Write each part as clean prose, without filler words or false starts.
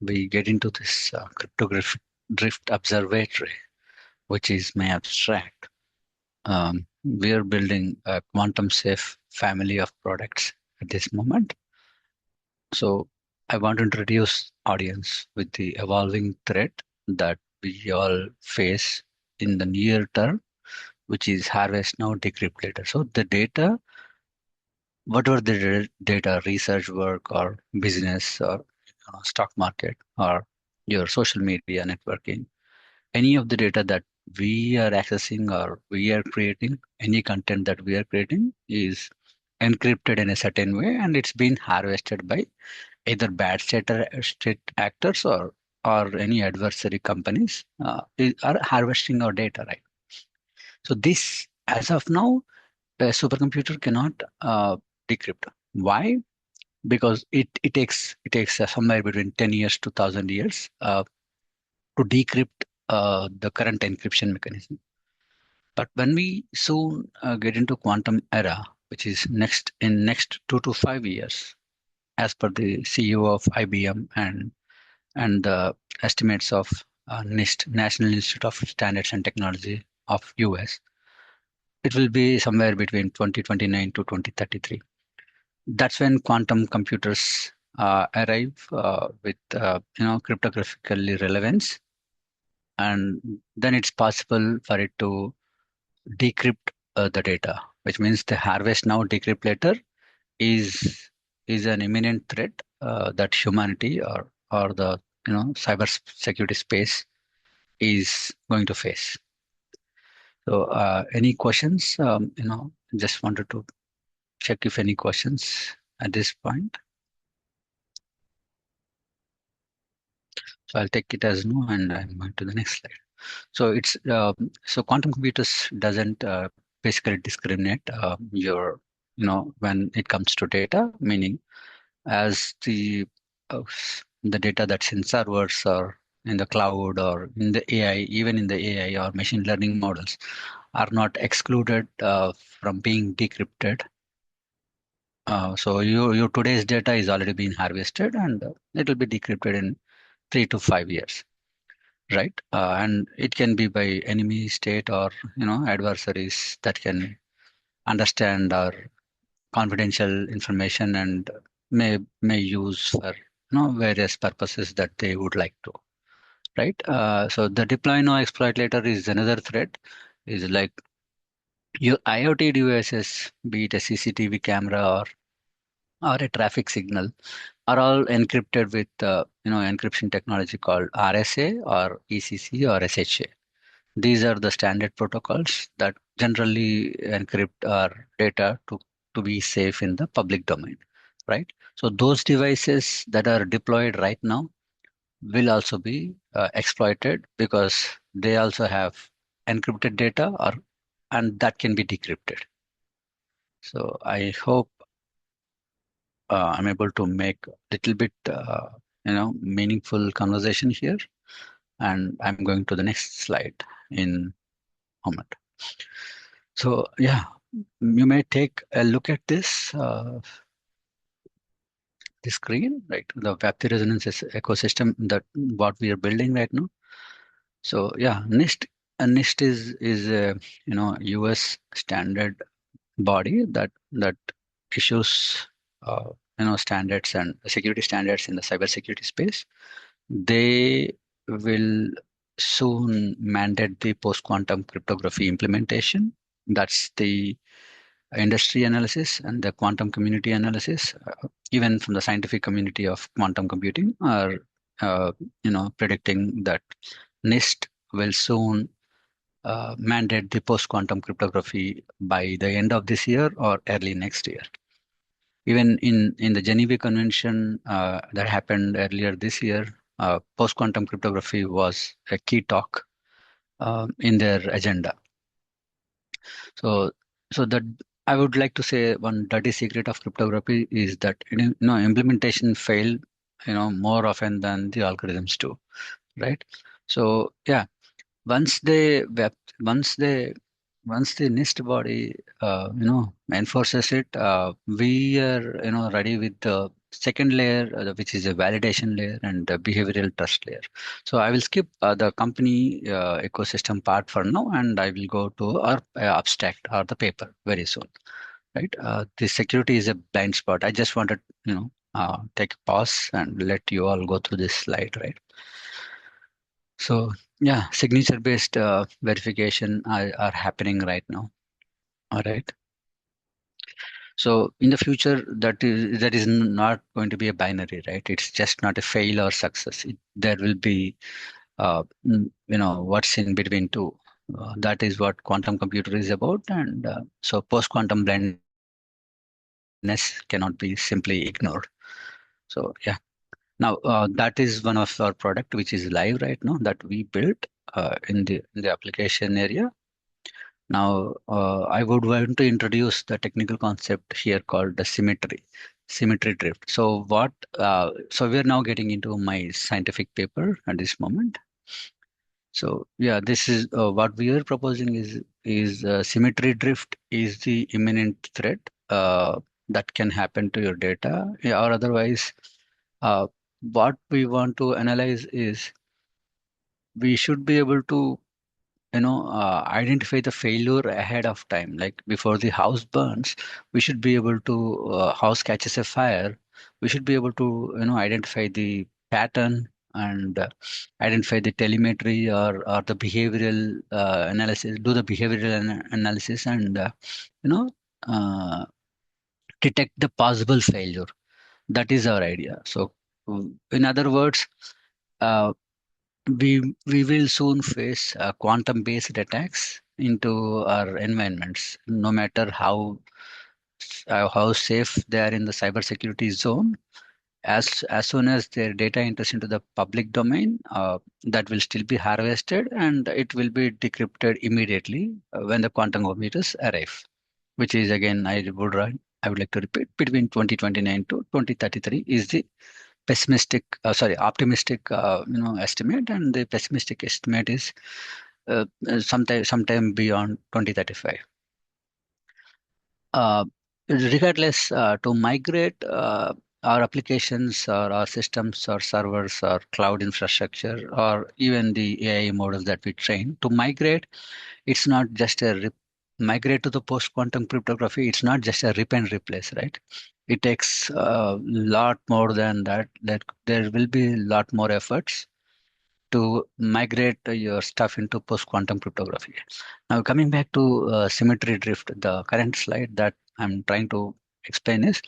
we get into this Cryptographic Drift Observatory, which is my abstract. We are building a quantum safe family of products at this moment. So I want to introduce audience with the evolving threat that we all face in the near term, which is harvest now, decrypt later. So the data, whatever the data, research work or business or stock market or your social media networking, any of the data that we are accessing or we are creating, any content that we are creating is encrypted in a certain way, and it's been harvested by either bad state actors or any adversary companies are harvesting our data, right? So this, as of now, a supercomputer cannot decrypt. Why? Because it takes somewhere between 10 years to 1,000 years to decrypt the current encryption mechanism. But when we soon get into quantum era, which is next 2 to 5 years, as per the CEO of IBM and the estimates of NIST, National Institute of Standards and Technology of US, it will be somewhere between 2029 to 2033. That's when quantum computers arrive with cryptographically relevance, and then it's possible for it to decrypt the data, which means the harvest now, decrypt later is an imminent threat that humanity or the cyber security space is going to face. So, any questions? Just wanted to check if any questions at this point. So I'll take it as no, and I'm going to the next slide. So it's so quantum computers doesn't basically discriminate when it comes to data, meaning as the data that's in servers or in the cloud or in the AI, even in the AI or machine learning models, are not excluded from being decrypted. So your today's data is already being harvested, and it will be decrypted in 3 to 5 years, right? And it can be by enemy state or adversaries that can understand our confidential information and may use for various purposes that they would like to, right? So the deploy now, exploit later is another threat. Is like your IoT devices, be it a CCTV camera or a traffic signal, are all encrypted with encryption technology called RSA or ECC or SHA. These are the standard protocols that generally encrypt our data to be safe in the public domain, right? So those devices that are deployed right now will also be exploited because they also have encrypted data and that can be decrypted. So I hope I'm able to make a little bit meaningful conversation here, and I'm going to the next slide in a moment. So yeah, you may take a look at this the screen, right? The Web3 resonance ecosystem that what we are building right now. So yeah, NIST is a US standard body that issues standards and security standards in the cybersecurity space. They will soon mandate the post-quantum cryptography implementation. That's the industry analysis and the quantum community analysis, even from the scientific community of quantum computing, are predicting that NIST will soon mandate the post-quantum cryptography by the end of this year or early next year. Even in the Geneva Convention that happened earlier this year, post-quantum cryptography was a key talk in their agenda. So that I would like to say one dirty secret of cryptography is that implementation fail more often than the algorithms do, right? So yeah, once the NIST body enforces it, we are ready with the second layer, which is a validation layer and a behavioral trust layer. So I will skip the company ecosystem part for now, and I will go to our abstract or the paper very soon. Right? The security is a blind spot. I just wanted, take a pause and let you all go through this slide, right? So yeah, signature-based verification are happening right now. All right. So in the future, that is not going to be a binary, right? It's just not a fail or success. There will be, what's in between two. That is what quantum computer is about, and so post-quantum blindness cannot be simply ignored. So yeah. Now that is one of our product which is live right now that we built in the application area. Now, I would want to introduce the technical concept here called the symmetry drift. So so we're now getting into my scientific paper at this moment. So yeah, this is what we are proposing is symmetry drift is the imminent threat that can happen to your data. Yeah, or otherwise, uh, what we want to analyze is we should be able to identify the failure ahead of time, like before the house burns. We should be able to house catches a fire. We should be able to identify the pattern and identify the telemetry or the behavioral analysis, do the behavioral analysis, and you know uh, detect the possible failure. That is our idea. So in other words, uh, we will soon face quantum-based attacks into our environments, no matter how safe they are in the cybersecurity zone. As soon as their data enters into the public domain, that will still be harvested and it will be decrypted immediately when the quantum computers arrive. Which is again, I would like to repeat, between 2029 to 2033 is the optimistic estimate, and the pessimistic estimate is sometime beyond 2035. uh, Regardless, to migrate our applications or our systems or servers or cloud infrastructure or even the AI models that we train to migrate, it's not just migrate to the post-quantum cryptography. It's not just a rip and replace, right? It takes a lot more than that. That there will be a lot more efforts to migrate your stuff into post-quantum cryptography. Now, coming back to symmetry drift, the current slide that I'm trying to explain is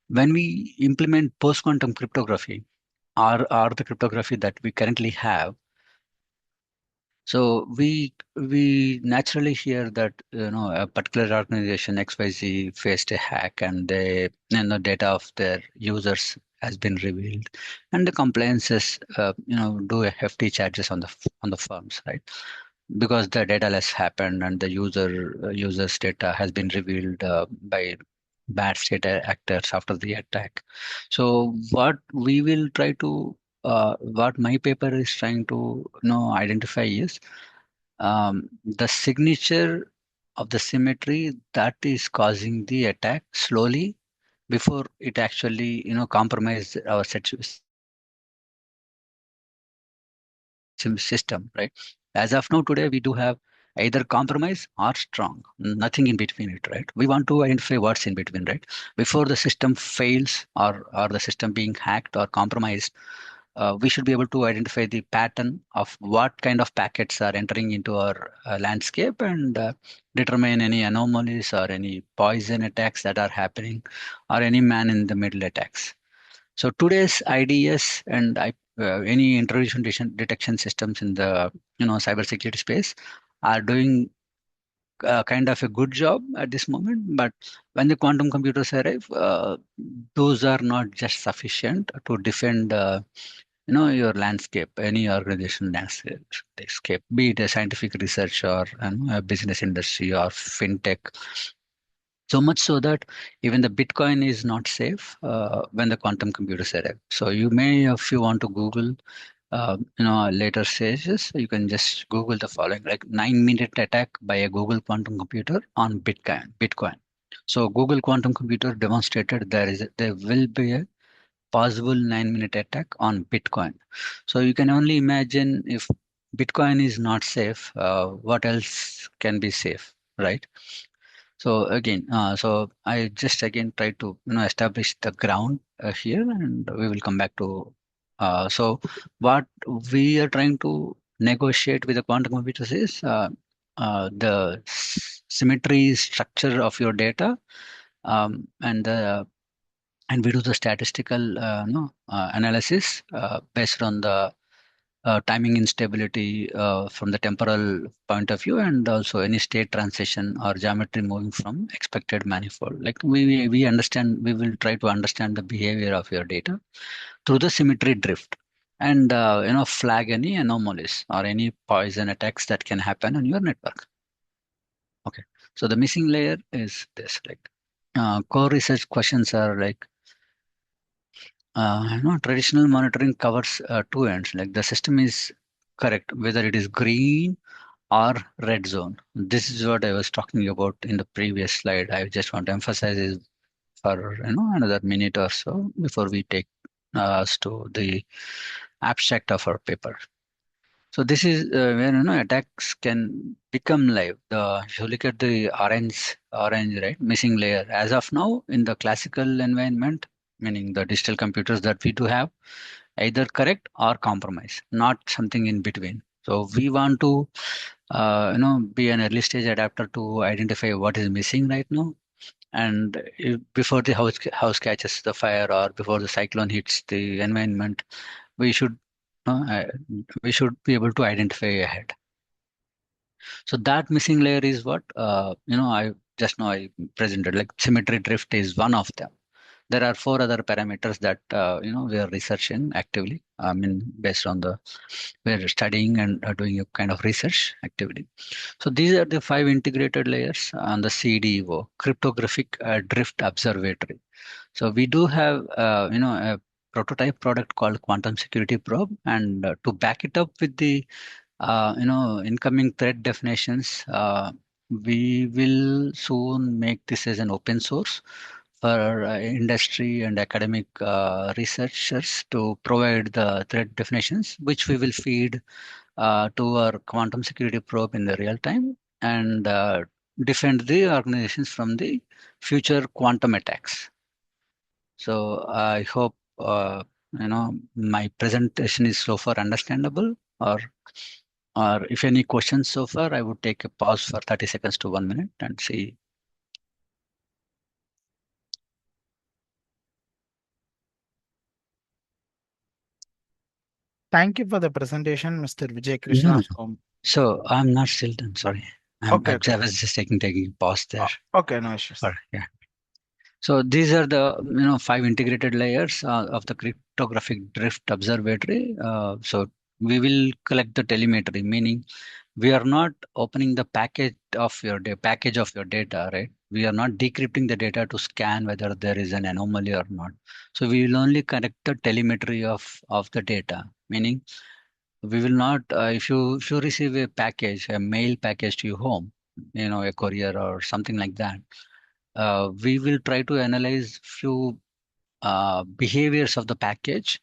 when we implement post-quantum cryptography, or the cryptography that we currently have. So we naturally hear that a particular organization XYZ faced a hack and data of their users has been revealed, and the compliances do a hefty charges on the firms, right? Because the data loss happened and the user's data has been revealed by bad state actors after the attack. So what my paper is trying to identify is the signature of the symmetry that is causing the attack slowly before it actually compromise our system, right? As of now, today we do have either compromise or strong, nothing in between it, right? We want to identify what's in between, right? Before the system fails or the system being hacked or compromised, we should be able to identify the pattern of what kind of packets are entering into our landscape and determine any anomalies or any poison attacks that are happening or any man in the middle attacks. So today's IDS and any intrusion detection systems in the cybersecurity space are doing kind of a good job at this moment. But when the quantum computers arrive, those are not just sufficient to defend your landscape, any organization landscape, be it a scientific research or a business industry or fintech. So much so that even the Bitcoin is not safe when the quantum computers arrive. So you may, if you want to Google, later stages, you can just Google the following, like 9-minute attack by a Google quantum computer on Bitcoin. So Google quantum computer demonstrated there will be a possible 9-minute attack on Bitcoin. So you can only imagine if Bitcoin is not safe, what else can be safe, right? So again, so I just again try to establish the ground here, and we will come back to. So what we are trying to negotiate with the quantum computers is the symmetry structure of your data, and we do the statistical analysis based on the timing instability from the temporal point of view, and also any state transition or geometry moving from expected manifold. Like we understand, we will try to understand the behavior of your data through the symmetry drift, and flag any anomalies or any poison attacks that can happen on your network. Okay, so the missing layer is this. Like core research questions are like, traditional monitoring covers two ends. Like the system is correct, whether it is green or red zone. This is what I was talking about in the previous slide. I just want to emphasize is for another minute or so before we take us to the abstract of our paper. So this is where attacks can become live. If you look at the orange, right, missing layer. As of now, in the classical environment, meaning the digital computers that we do have, either correct or compromise, not something in between. So we want to, be an early stage adapter to identify what is missing right now, and before the house catches the fire or before the cyclone hits the environment, we should uh, uh, we should be able to identify ahead. So that missing layer is what I just now I presented. Like symmetry drift is one of them. There are four other parameters that we are researching actively. I mean, based on the we're studying and doing a kind of research activity. So these are the five integrated layers on the CDO, Cryptographic Drift Observatory. So we do have a prototype product called Quantum Security Probe, and to back it up with the incoming threat definitions, we will soon make this as an open source for industry and academic researchers to provide the threat definitions, which we will feed to our quantum security probe in the real time, and defend the organizations from the future quantum attacks. So I hope my presentation is so far understandable, or if any questions so far, I would take a pause for 30 seconds to 1 minute and see. Thank you for the presentation, Mr. No, Vijaykrishna. so I'm not still done. Sorry, Okay, I okay. was just taking a pause there. Okay, no issues. Yeah. So these are the five integrated layers of the cryptographic drift observatory. So we will collect the telemetry, meaning we are not opening the package of your data, right? We are not decrypting the data to scan whether there is an anomaly or not. So we will only collect the telemetry of the data, meaning we will not. If you receive a mail package to your home, a courier or something like that, we will try to analyze few behaviors of the package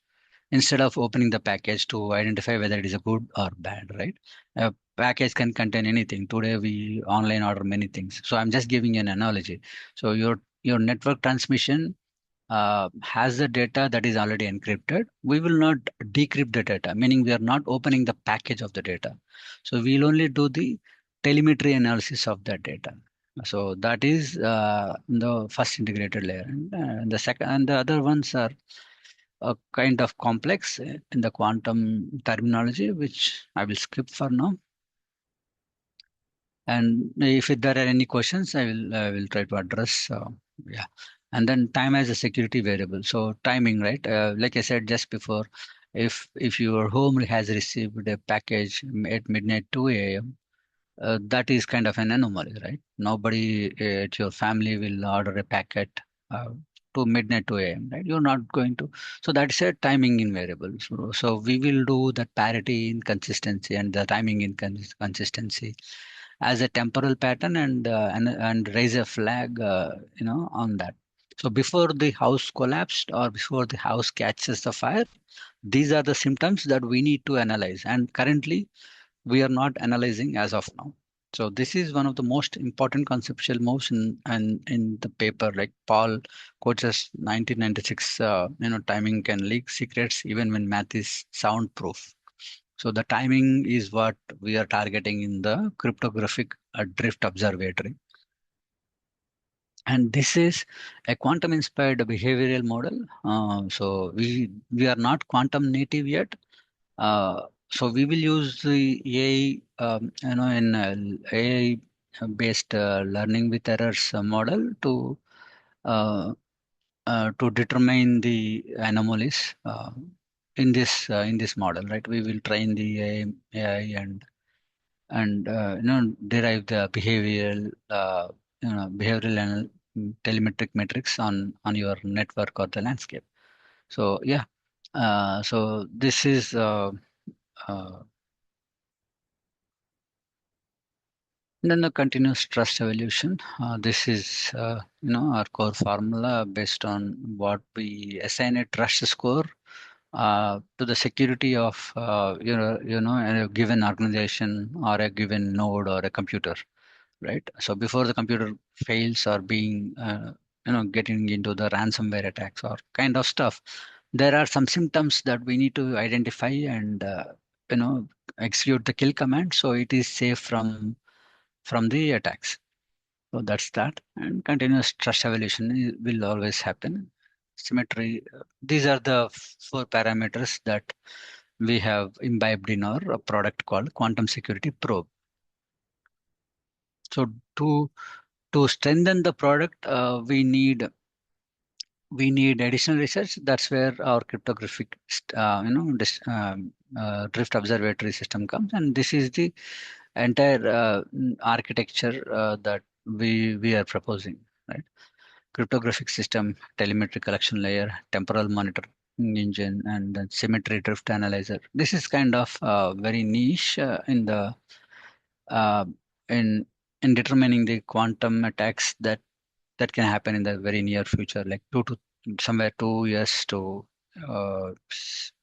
instead of opening the package to identify whether it is a good or bad, right? A package can contain anything. Today we online order many things. So I'm just giving you an analogy. So your network transmission has the data that is already encrypted. We will not decrypt the data, meaning we are not opening the package of the data. So we'll only do the telemetry analysis of that data. So that is the first integrated layer, and the second and the other ones are kind of complex in the quantum terminology, which I will skip for now. And if there are any questions, I will try to address. Yeah, and then time as a security variable. So timing, right? Like I said just before, if your home has received a package at midnight 2 a.m., that is kind of an anomaly, right? Nobody at your family will order a packet uh, to midnight 2 a.m., right? You're not going to. So that's a timing invariable. So we will do that parity inconsistency and the timing inconsistency as a temporal pattern and raise a flag, on that. So before the house collapsed or before the house catches the fire, these are the symptoms that we need to analyze. And currently, we are not analyzing as of now. So this is one of the most important conceptual moves in the paper. Like Paul quotes us 1996, timing can leak secrets even when math is soundproof. So the timing is what we are targeting in the cryptographic drift observatory. And this is a quantum inspired behavioral model. So we are not quantum native yet. So we will use the AI, in AI based learning with errors model to determine the anomalies in this model, right? We will train the AI and derive the behavioral and telemetric metrics on your network or the landscape. So yeah, so this is. Uh, Then the continuous trust evolution. This is, our core formula based on what we assign a trust score to the security of, a given organization or a given node or a computer, right? So before the computer fails or being, getting into the ransomware attacks or kind of stuff, there are some symptoms that we need to identify and, you know, execute the kill command so it is safe from the attacks. So that's that. And continuous trust evolution will always happen. Symmetry, these are the four parameters that we have imbibed in our product called Quantum Security Probe. So to strengthen the product, we need additional research. That's where our cryptographic, drift observatory system comes, and this is the entire architecture that we are proposing, right? Cryptographic system, telemetry collection layer, temporal monitoring engine, and then symmetry drift analyzer. This is kind of very niche uh, in in determining the quantum attacks that can happen in the very near future, like 2 years to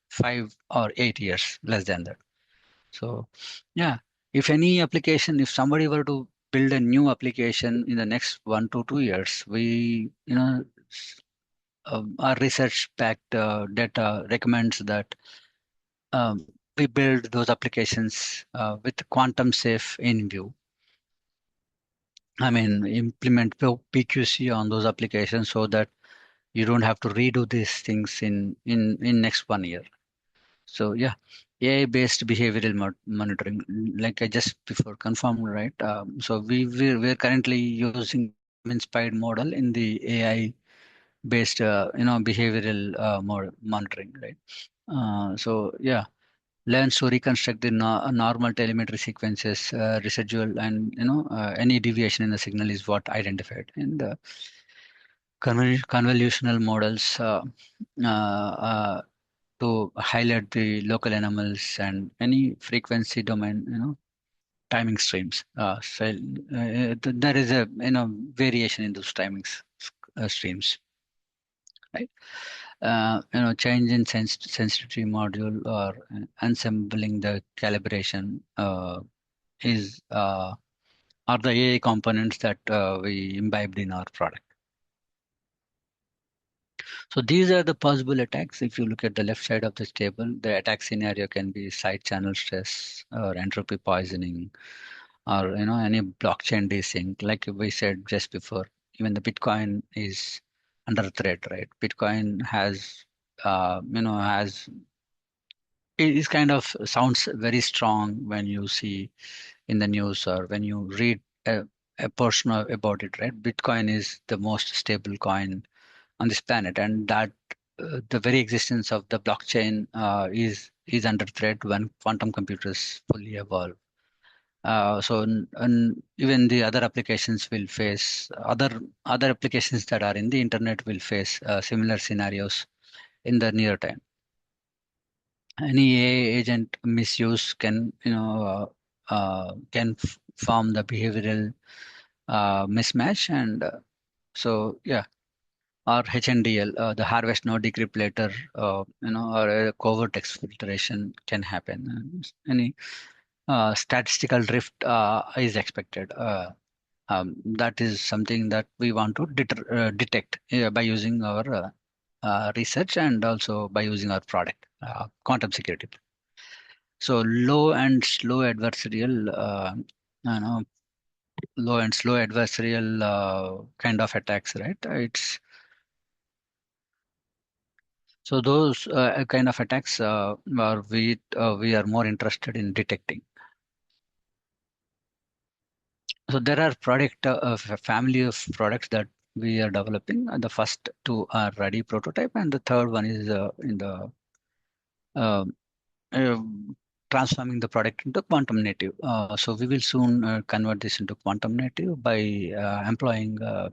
5 or 8 years, less than that. So, yeah, if somebody were to build a new application in the next 1 to 2 years, our research-backed data recommends that we build those applications with quantum safe in view. I mean, implement PQC on those applications so that you don't have to redo these things in next 1 year. So yeah, AI-based behavioral monitoring, like I just before confirmed, right? So we're currently using inspired model in the AI-based, behavioral monitoring, right? So yeah, learns to reconstruct the normal telemetry sequences, residual, and any deviation in the signal is what identified. And convolutional models to highlight the local anomalies and any frequency domain, timing streams. There is a variation in those timings streams, right? Change in sensitivity module or ensembling the calibration is are the AI components that we imbibed in our product. So these are the possible attacks. If you look at the left side of this table, the attack scenario can be side channel stress or entropy poisoning, or any blockchain desync. Like we said just before, even the Bitcoin is under threat, right? Bitcoin has it is kind of sounds very strong when you see in the news or when you read a portion about it, right? Bitcoin is the most stable coin on this planet, and that the very existence of the blockchain is under threat when quantum computers fully evolve. And even the other applications will face other applications that are in the internet will face similar scenarios in the near time. Any AI agent misuse can can form the behavioral mismatch, and so yeah, or HNDL, the harvest no decrypt later, or a covert exfiltration can happen. Any statistical drift is expected. That is something that we want to detect by using our research and also by using our product, quantum security. So low and slow adversarial, you know, low and slow adversarial kind of attacks, right? It's so those kind of attacks are we are more interested in detecting. So there are a family of products that we are developing. The first two are ready prototype, and the third one is in the uh, uh, transforming the product into quantum native. So we will soon convert this into quantum native by employing a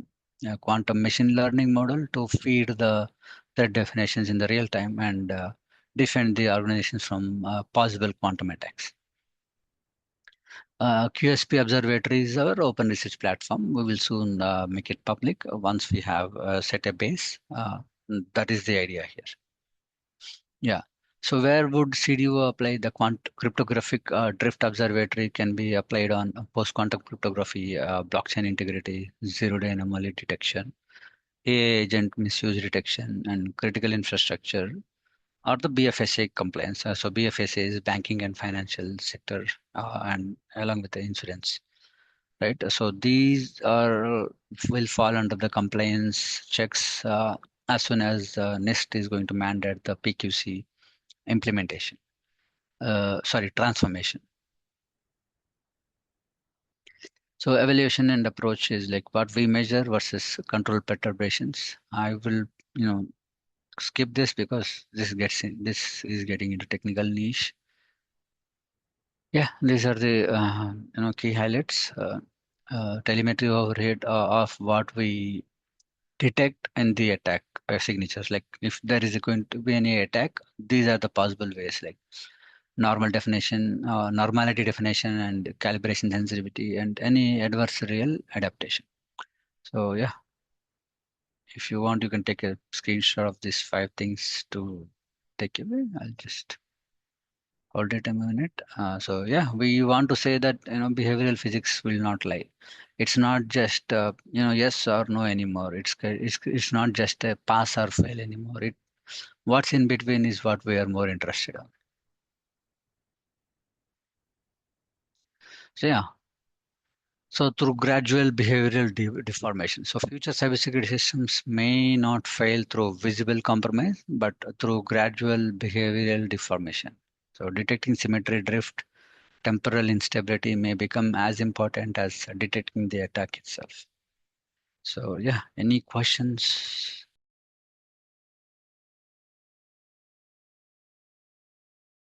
quantum machine learning model to feed the threat definitions in the real time and defend the organizations from possible quantum attacks. QSP Observatory is our open research platform. We will soon make it public once we have set a base. That is the idea here. Yeah. So where would CDO apply? The cryptographic drift observatory can be applied on post-quantum cryptography, blockchain integrity, zero-day anomaly detection, AI agent misuse detection, and critical infrastructure, or the BFSA compliance. So BFSA is banking and financial sector, and along with the insurance, right? So these are will fall under the compliance checks as soon as NIST is going to mandate the PQC implementation. Transformation. So evaluation and approach is like what we measure versus control perturbations. I will, skip this because this is getting into technical niche. Yeah, these are the key highlights. Telemetry overhead of what we detect in the attack signatures. Like if there is going to be any attack, these are the possible ways. Like normality definition, and calibration sensitivity, and any adversarial adaptation. So yeah, if you want, you can take a screenshot of these 5 things to take away. I'll just hold it a minute. So yeah, we want to say that behavioral physics will not lie. It's not just yes or no anymore. It's not just a pass or fail anymore. What's in between is what we are more interested in. So yeah, so through gradual behavioral deformation. So future cybersecurity systems may not fail through visible compromise, but through gradual behavioral deformation. So detecting symmetry drift, temporal instability may become as important as detecting the attack itself. So yeah, any questions?